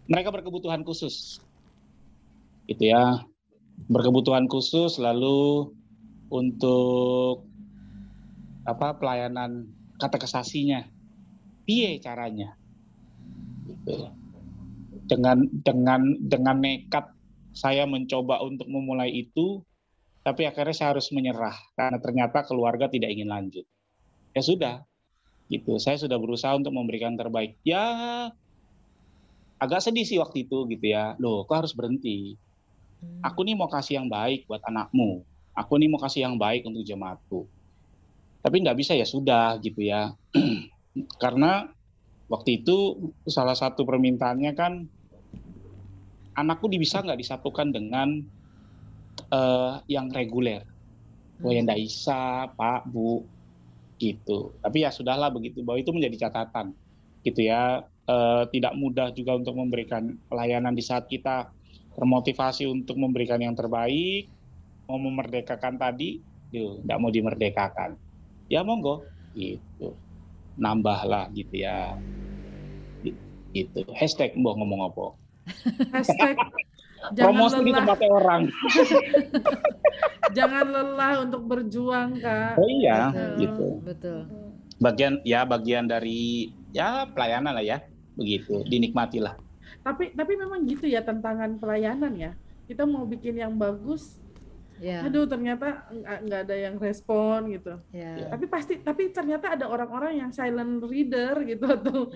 mereka berkebutuhan khusus, gitu ya, berkebutuhan khusus. Lalu untuk pelayanan katekesasinya, piye caranya? Gitu. Dengan nekat saya mencoba untuk memulai itu, tapi akhirnya saya harus menyerah karena ternyata keluarga tidak ingin lanjut. Ya sudah. Gitu. Saya sudah berusaha untuk memberikan terbaik. Ya agak sedih sih waktu itu gitu ya. Loh, kok harus berhenti? Aku nih mau kasih yang baik buat anakmu. Aku nih mau kasih yang baik untuk jemaatku. Tapi nggak bisa ya sudah gitu ya. Karena waktu itu salah satu permintaannya kan anakku bisa nggak disatukan dengan yang reguler. Wayanda Isa, Pak, Bu. Gitu. Tapi ya sudahlah begitu, bahwa itu menjadi catatan gitu ya. Tidak mudah juga untuk memberikan pelayanan di saat kita termotivasi untuk memberikan yang terbaik, mau memerdekakan tadi, tidak mau dimerdekakan. Ya monggo gitu. nambah lah gitu ya. Gitu. Hashtag mbok ngomong apa? Hashtag jangan Promosi di lelah. tempatnya orang. Jangan lelah untuk berjuang, Kak. Oh iya, Betul, gitu. betul. Bagian dari ya pelayanan lah ya, begitu. Dinikmatilah. Tapi memang gitu ya tantangan pelayanan ya. Kita mau bikin yang bagus, Ya. aduh ternyata nggak ada yang respon gitu. Ya. Tapi ternyata ada orang-orang yang silent reader gitu atau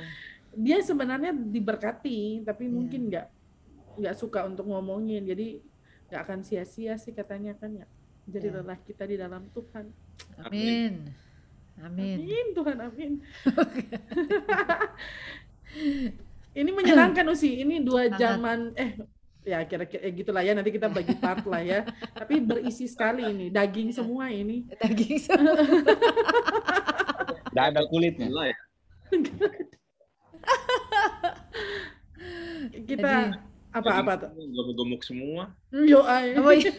dia sebenarnya diberkati tapi mungkin nggak suka untuk ngomongin, jadi nggak akan sia-sia sih katanya kan ya. Jadi lelah kita di dalam Tuhan. Amin. Amin. Amin Tuhan, amin. Ini menyenangkan Usi, ini 2 jaman ya kira-kira gitulah ya, nanti kita bagi part lah ya. Tapi berisi sekali ini, daging semua ini. Daging semua. Nggak ada kulitnya. Kita apa tuh? Gemuk-gemuk semua. Yo ay. Oh, iya.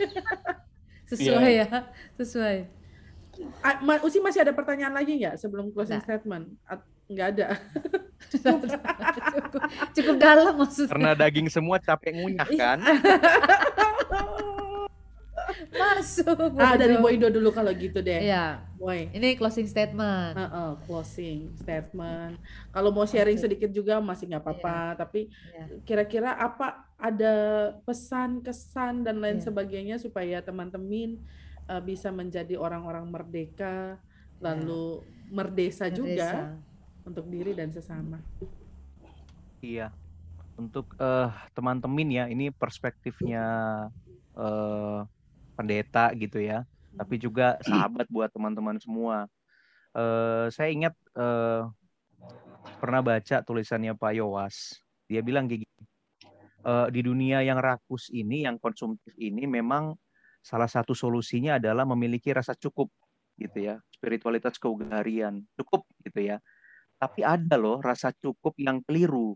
Sesuai ya, sesuai. Usi masih ada pertanyaan lagi nggak sebelum closing statement? Nggak ada. Cukup dalam maksudnya. Karena daging semua capek ngunyah kan. Masuk. Dari Boydo dulu kalau gitu deh. Iya. Boy. Ini closing statement. Closing statement. Kalau mau sharing sedikit juga masih nggak apa-apa. Tapi kira-kira apa ada pesan, kesan dan lain sebagainya supaya teman-teman bisa menjadi orang-orang merdeka, lalu merdesa juga untuk diri dan sesama. Iya. Untuk teman-teman ya, ini perspektifnya pendeta gitu ya, tapi juga sahabat buat teman-teman semua. Saya ingat pernah baca tulisannya Pak Yowas. Dia bilang kayak gini, di dunia yang rakus ini, yang konsumtif ini, memang salah satu solusinya adalah memiliki rasa cukup gitu ya, spiritualitas keugaharian, cukup gitu ya. Tapi ada loh rasa cukup yang keliru.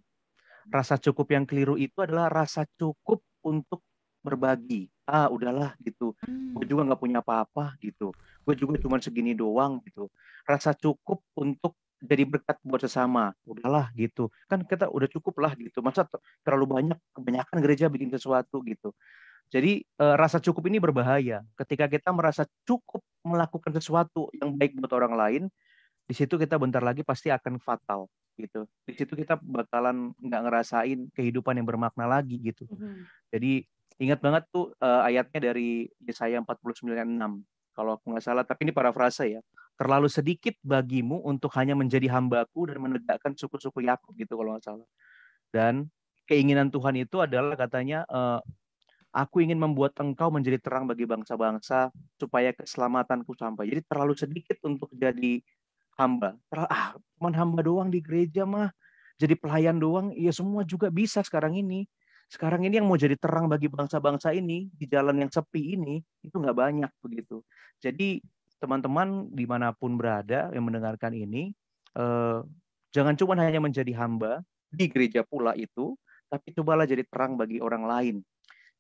Rasa cukup yang keliru itu adalah rasa cukup untuk berbagi. Udahlah gitu. Gue juga nggak punya apa-apa gitu. Gue juga cuma segini doang gitu. Rasa cukup untuk jadi berkat buat sesama. Udahlah gitu. Kan kita udah cukup lah gitu. Masa terlalu kebanyakan gereja bikin sesuatu gitu. Jadi rasa cukup ini berbahaya. Ketika kita merasa cukup melakukan sesuatu yang baik buat orang lain, di situ kita bentar lagi pasti akan fatal gitu. Di situ kita bakalan nggak ngerasain kehidupan yang bermakna lagi gitu. Jadi ingat banget tuh ayatnya dari Yesaya 49:6 kalau aku nggak salah, tapi ini parafrase ya. Terlalu sedikit bagimu untuk hanya menjadi hambaku dan menegakkan suku-suku Yakub gitu kalau nggak salah. Dan keinginan Tuhan itu adalah katanya aku ingin membuat engkau menjadi terang bagi bangsa-bangsa supaya keselamatanku sampai. Jadi terlalu sedikit untuk jadi hamba. Cuman hamba doang di gereja mah. Jadi pelayan doang, ya semua juga bisa sekarang ini. Sekarang ini yang mau jadi terang bagi bangsa-bangsa ini, di jalan yang sepi ini, itu nggak banyak begitu. Jadi teman-teman dimanapun berada yang mendengarkan ini, jangan cuma hanya menjadi hamba di gereja pula itu, tapi cobalah jadi terang bagi orang lain.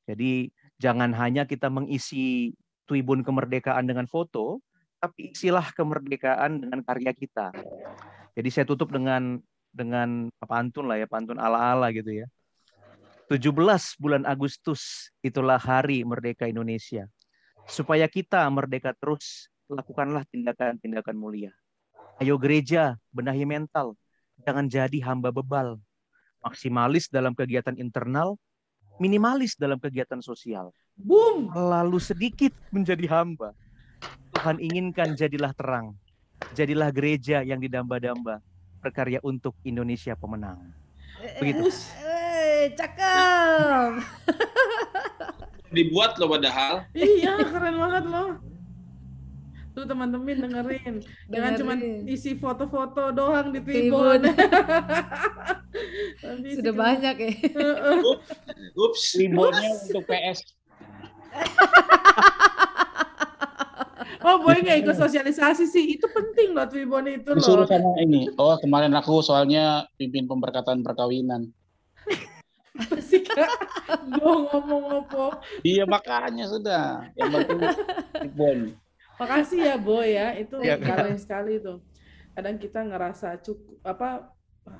Jadi jangan hanya kita mengisi tribun kemerdekaan dengan foto, tapi isilah kemerdekaan dengan karya kita. Jadi saya tutup dengan pantun lah ya, pantun ala-ala gitu ya. 17 bulan Agustus itulah hari merdeka Indonesia. Supaya kita merdeka terus, lakukanlah tindakan-tindakan mulia. Ayo gereja, benahi mental, jangan jadi hamba bebal. Maksimalis dalam kegiatan internal, minimalis dalam kegiatan sosial. Boom. Lalu sedikit menjadi hamba. Tuhan inginkan jadilah terang. Jadilah gereja yang didamba-damba. Berkarya untuk Indonesia pemenang. Begitu. Cakep. Dibuat loh padahal. Iya, keren banget loh. Tuh teman-teman dengerin. Jangan cuma isi foto-foto doang di Tribun. Sudah banyak ya. Ups. Tribunnya untuk PS. Oh, Boy nggak ikut sosialisasi sih. Itu penting loh Tribun itu loh. Disuruh sama ini. Oh, kemarin aku soalnya pimpin pemberkatan perkawinan. Sih Kak. Ngomong apa? Iya, makanya sudah. Yang penting Tribun. Makasih ya Boy ya. Itu keren sekali tuh. kadang kita ngerasa cukup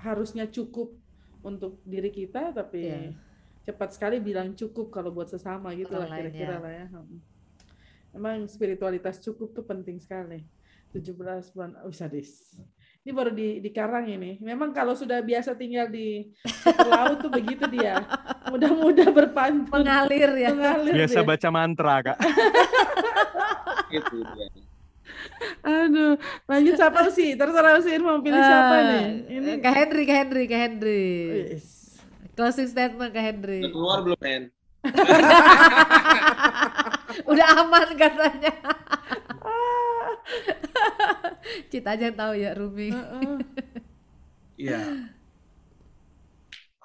harusnya cukup untuk diri kita, tapi cepat sekali bilang cukup kalau buat sesama gitu lah kira-kira lah ya. Emang spiritualitas cukup tuh penting sekali. 17 bulan sadis. Ini baru di Karang ini. Memang kalau sudah biasa tinggal di laut tuh begitu dia. Mudah-mudah berpantun. Mengalir ya. Biasa dia baca mantra, Kak. Gitu dia. Aduh, lanjut siapa sih? Terserah sih mau pilih siapa nih? Ini Kak Hendri. Yes. Closing statement Kak Hendri. Udah keluar belum, Hen? Udah aman katanya. Cita aja tahu ya Rumi. Iya.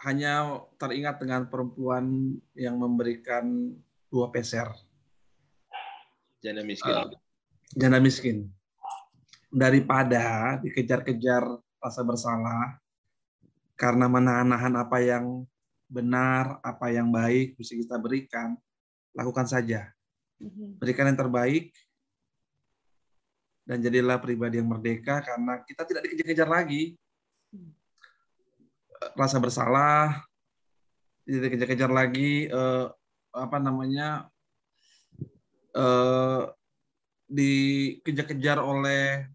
Hanya teringat dengan perempuan yang memberikan 2 peser. Janda miskin. Daripada dikejar-kejar rasa bersalah karena menahan-nahan apa yang benar, apa yang baik bisa kita berikan, lakukan saja. Berikan yang terbaik dan jadilah pribadi yang merdeka karena kita tidak dikejar-kejar lagi. Rasa bersalah, tidak dikejar-kejar lagi, dikejar-kejar oleh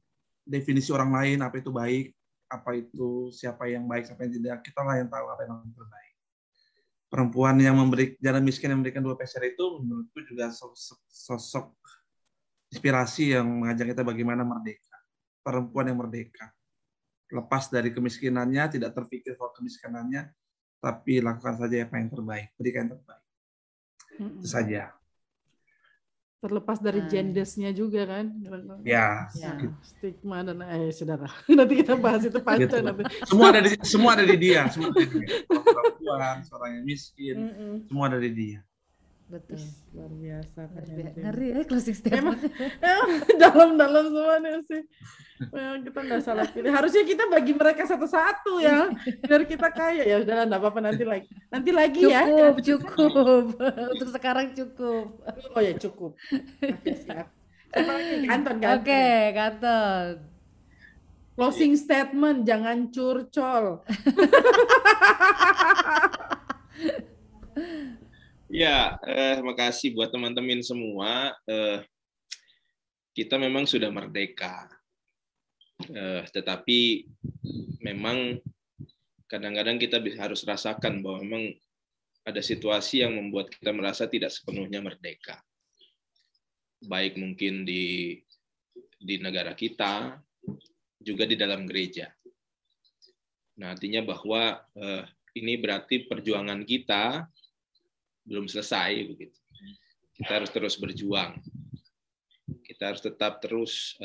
definisi orang lain, apa itu baik, apa itu siapa yang baik, siapa yang tidak. Kita lah yang tahu apa yang terbaik. Perempuan yang janda miskin yang memberikan 2 peser itu menurutku juga sosok inspirasi yang mengajak kita bagaimana merdeka. Perempuan yang merdeka. Lepas dari kemiskinannya, tidak terpikir soal kemiskinannya, tapi lakukan saja apa yang terbaik. Berikan yang terbaik. Itu saja. Terlepas dari gendersnya juga kan. Ya. Stigma dan saudara. Nanti kita bahas itu panjang nanti. Semua ada di dia. Perempuan, seorang yang miskin, semua ada di dia. Betul. Luar biasa. Ngeri ya closing statement. Dalam-dalam semua nih sih. Kita nggak salah pilih. Harusnya kita bagi mereka satu-satu ya. Biar kita kaya. Ya udah nggak apa-apa nanti lagi ya. Cukup. Untuk sekarang cukup. Oh ya cukup. Oke, siap. Siapa lagi? Kanton. Oke, Kanton. Closing statement, jangan curcol. Ya, makasih buat teman-teman semua. Kita memang sudah merdeka, tetapi memang kadang-kadang kita harus rasakan bahwa memang ada situasi yang membuat kita merasa tidak sepenuhnya merdeka. Baik mungkin di negara kita, juga di dalam gereja. Nah, artinya bahwa ini berarti perjuangan kita belum selesai begitu. Kita harus terus berjuang. Kita harus tetap terus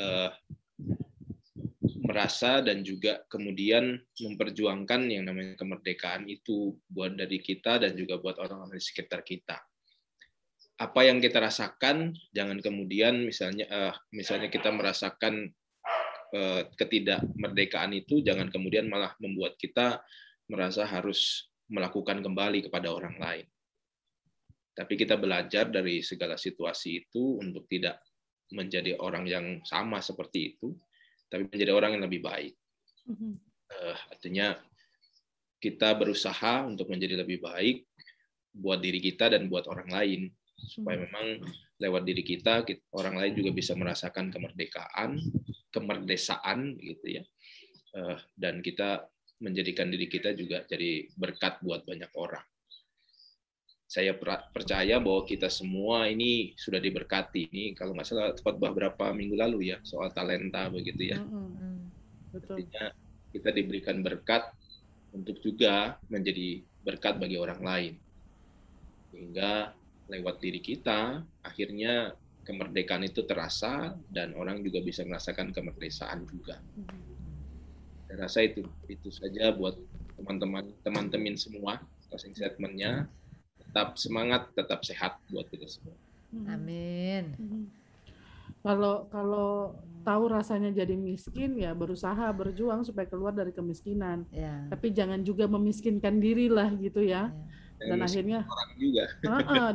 merasa dan juga kemudian memperjuangkan yang namanya kemerdekaan itu buat dari kita dan juga buat orang-orang di sekitar kita. Apa yang kita rasakan, jangan kemudian misalnya kita merasakan ketidakmerdekaan itu, jangan kemudian malah membuat kita merasa harus melakukan kembali kepada orang lain. Tapi kita belajar dari segala situasi itu untuk tidak menjadi orang yang sama seperti itu, tapi menjadi orang yang lebih baik. Artinya kita berusaha untuk menjadi lebih baik buat diri kita dan buat orang lain, supaya memang lewat diri kita orang lain juga bisa merasakan kemerdesaan gitu ya, dan kita menjadikan diri kita juga jadi berkat buat banyak orang. Saya percaya bahwa kita semua ini sudah diberkati. Ini kalau nggak salah khotbah berapa minggu lalu ya, soal talenta begitu ya. Artinya kita diberikan berkat untuk juga menjadi berkat bagi orang lain. Sehingga lewat diri kita, akhirnya kemerdekaan itu terasa dan orang juga bisa merasakan kemerdesaan juga. Saya rasa itu saja buat teman-teman semua, closing statement-nya. Tetap semangat, tetap sehat buat kita semua. Amin. Kalau tahu rasanya jadi miskin, ya berusaha berjuang supaya keluar dari kemiskinan. Tapi jangan juga memiskinkan diri lah gitu ya. Dan akhirnya orang juga.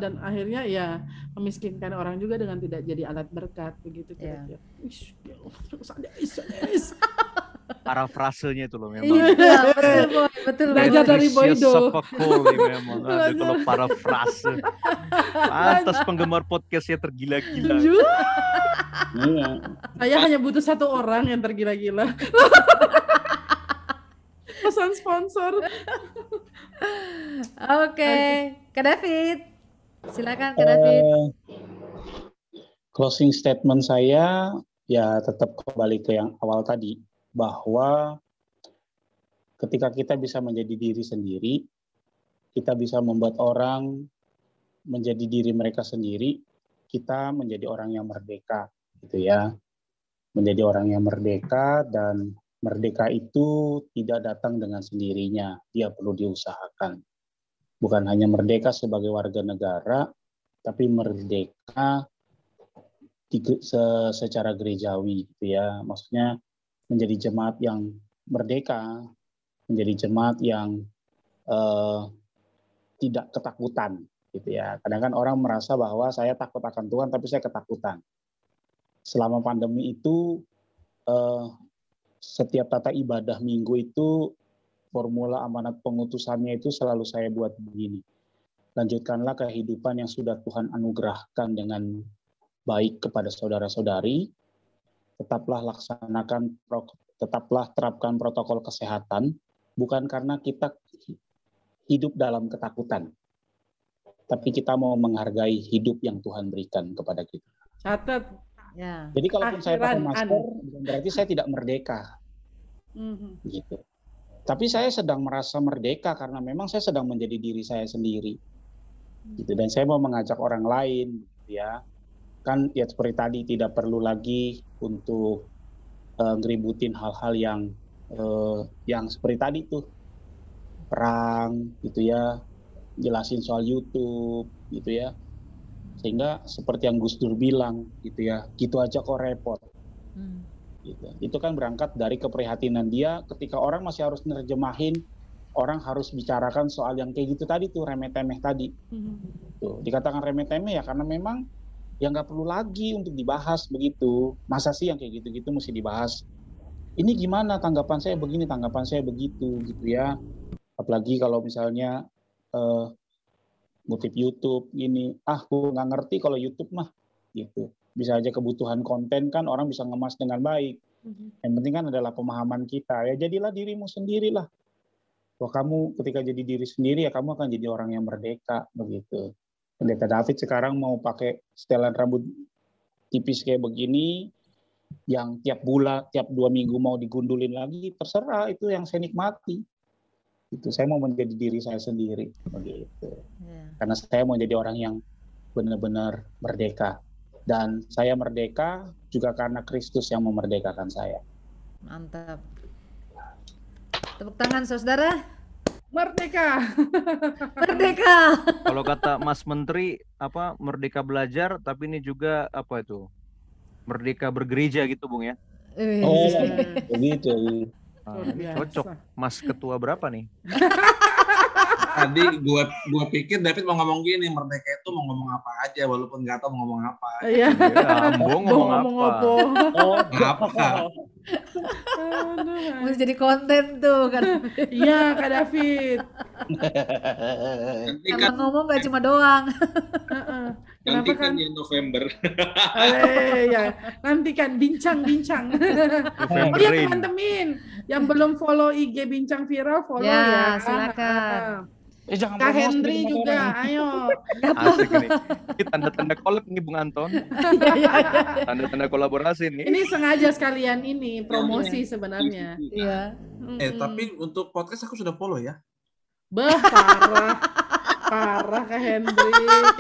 Dan akhirnya ya memiskinkan orang juga dengan tidak jadi alat berkat begitu kira-kira. parafrasenya itu loh memang. Iya, betul Boy, betul. Belajar dari Boydo. Sepakoli memang ada kalau parafrase. Pantas penggemar podcastnya tergila-gila. Iya. Saya hanya butuh satu orang yang tergila-gila. Pesan sponsor. Oke, Kak David. Silakan Kak David. Closing statement saya ya tetap kembali ke yang awal tadi, bahwa ketika kita bisa menjadi diri sendiri, kita bisa membuat orang menjadi diri mereka sendiri, kita menjadi orang yang merdeka, gitu ya. Menjadi orang yang merdeka, dan merdeka itu tidak datang dengan sendirinya, dia perlu diusahakan. Bukan hanya merdeka sebagai warga negara, tapi merdeka secara gerejawi, gitu ya. Maksudnya menjadi jemaat yang merdeka, menjadi jemaat yang tidak ketakutan, gitu ya. Kadang kan orang merasa bahwa saya takut akan Tuhan, tapi saya ketakutan. Selama pandemi itu, setiap tata ibadah minggu itu, formula amanat pengutusannya itu selalu saya buat begini. Lanjutkanlah kehidupan yang sudah Tuhan anugerahkan dengan baik kepada saudara-saudari, tetaplah terapkan protokol kesehatan, bukan karena kita hidup dalam ketakutan, tapi kita mau menghargai hidup yang Tuhan berikan kepada kita. Catat. Ya. Jadi kalaupun saya pakai masker, bukan berarti saya tidak merdeka, gitu. Tapi saya sedang merasa merdeka karena memang saya sedang menjadi diri saya sendiri, gitu. Dan saya mau mengajak orang lain, gitu ya. Kan ya seperti tadi, tidak perlu lagi untuk ngeributin hal-hal yang seperti tadi tuh, perang, gitu ya, jelasin soal YouTube, gitu ya. Sehingga seperti yang Gus Dur bilang, gitu ya, gitu aja kok repot. Gitu. Itu kan berangkat dari keprihatinan dia ketika orang masih harus nerjemahin, orang harus bicarakan soal yang kayak gitu tadi tuh, remeh-temeh tadi. Tuh, dikatakan remeh-temeh ya karena memang ya nggak perlu lagi untuk dibahas begitu. Masa sih yang kayak gitu-gitu mesti dibahas? Ini gimana, tanggapan saya begini, tanggapan saya begitu, gitu ya. Apalagi kalau misalnya ngutip YouTube gini, gue nggak ngerti kalau YouTube mah, gitu. Bisa aja kebutuhan konten kan orang bisa ngemas dengan baik. Yang penting kan adalah pemahaman kita. Ya jadilah dirimu sendirilah. Bahwa kamu ketika jadi diri sendiri ya kamu akan jadi orang yang merdeka, begitu. Pendeta David sekarang mau pakai setelan rambut tipis kayak begini, yang tiap 2 minggu mau digundulin lagi, terserah, itu yang saya nikmati. Itu saya mau menjadi diri saya sendiri, begitu. Karena saya mau jadi orang yang benar-benar merdeka. Dan saya merdeka juga karena Kristus yang memerdekakan saya. Mantap. Tepuk tangan saudara. Merdeka. Merdeka. Kalau kata Mas Menteri, merdeka belajar, tapi ini juga merdeka bergereja gitu, Bung ya? Oh, begitu. Cocok. Mas Ketua berapa nih? Tadi gua pikir David mau ngomong gini, merdeka itu mau ngomong apa aja walaupun nggak tahu mau ngomong apa. Iya. Ambong ngomong apa? Apa? Mau jadi konten tuh kan. Iya, Kak David. Nanti kan ngomong gak cuma doang. nanti kan di November. Ya. Nanti kan bincang-bincang. Oh ya teman-teman, yang belum follow IG Bincang Viral, follow ya. Silakan. Jangan Kak Henry juga, ayo. Asik nih. Ini tanda-tanda collab nih Bung Anton. Tanda-tanda kolaborasi nih. Ini sengaja sekalian ini promosi sebenarnya. Iya. Tapi untuk podcast aku sudah follow ya. Parah Kak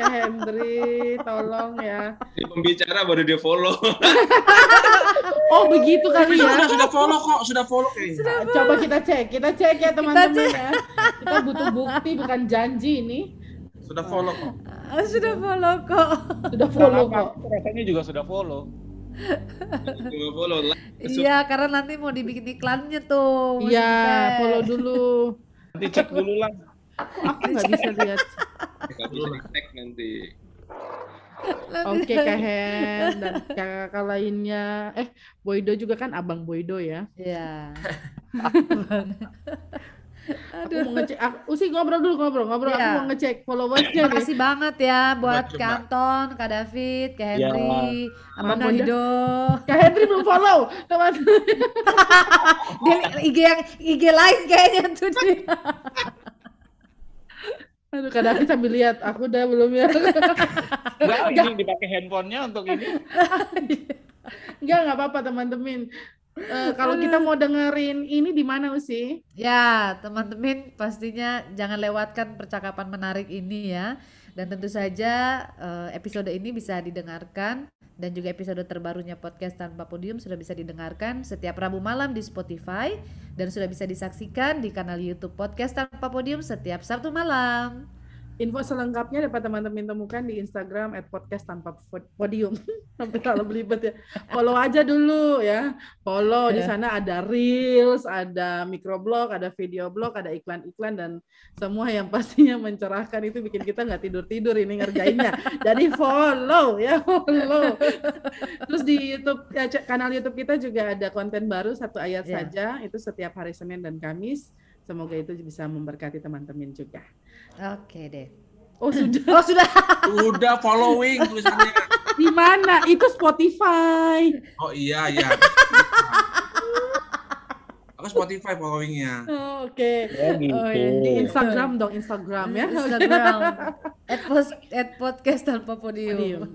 Henry, tolong ya. Di pembicara baru dia follow. Oh begitu kali ya. Sudah follow kayaknya. Coba kita cek ya teman-teman ya. Kita butuh bukti bukan janji ini. Sudah follow kok. Sudah follow kok. Rasanya juga sudah follow. Iya, karena nanti mau dibikin iklannya tuh. Iya, follow dulu. Nanti cek dulu lah. Aku nggak bisa lihat. Nggak bisa tag nanti. Oke, Kak Hen dan kakak lainnya. Boydo juga kan Abang Boydo ya. Iya. Aku mau ngecek. Usi ngobrol dulu, ngobrol. Iya. Aku mau ngecek followersnya nih. Makasih banget ya buat Coba. Kak Anton, Kak David, Kak Henry, Abang Mana Boydo. Kak Henry belum follow, teman. Dia IG lain kayaknya tuh dia. Aduh, Kak David sambil lihat. Aku udah belum ya. Enggak, ini dipakai handphonenya untuk ini. Enggak apa-apa teman-teman. Kalau kita mau dengerin ini di mana Usi? Ya, teman-teman pastinya jangan lewatkan percakapan menarik ini ya. Dan tentu saja episode ini bisa didengarkan dan juga episode terbarunya podcast Tanpa Podium sudah bisa didengarkan setiap Rabu malam di Spotify dan sudah bisa disaksikan di kanal YouTube podcast Tanpa Podium setiap Sabtu malam. Info selengkapnya dapat teman-teman temukan di Instagram @podcast_tanpa_podium. Sampai kalau belibet ya. Follow aja dulu ya. Follow di sana ada reels, ada microblog, ada video blog, ada iklan-iklan dan semua yang pastinya mencerahkan itu bikin kita nggak tidur-tidur ini ngerjainnya. Jadi follow ya, follow. Terus di YouTube ya, kanal YouTube kita juga ada konten baru 1 ayat saja itu setiap hari Senin dan Kamis. Semoga itu bisa memberkati teman-teman juga. Oke deh. Oh sudah. Oh sudah. Udah following tulisannya. Di mana? Itu Spotify. Oh iya. Aku Spotify followingnya. Oh, Oke. Ya, gitu. Oh, iya. Di Instagram dong, Instagram ya. Instagram @podcast Tanpa Podium.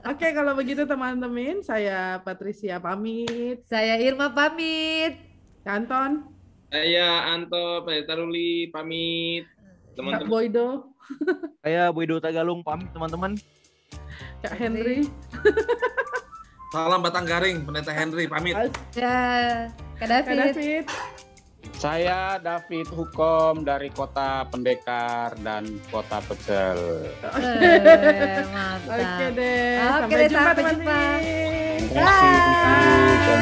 Oke, kalau begitu teman-teman, saya Patricia pamit. Saya Irma pamit. Anton, Saya Anto Taruli pamit. Kak Teman-teman. Boydo, Saya Boydo Tagalung pamit teman-teman. Kak Henry. Salam Batang Garing, Pendeta Henry pamit. Ya, Kak Kak David. David. Saya David Hukom dari Kota Pendekar dan Kota Pecel. Mantap. Oke deh. Oke Sampai deh, jumpa sampai teman-teman. jumpa. Terima kasih.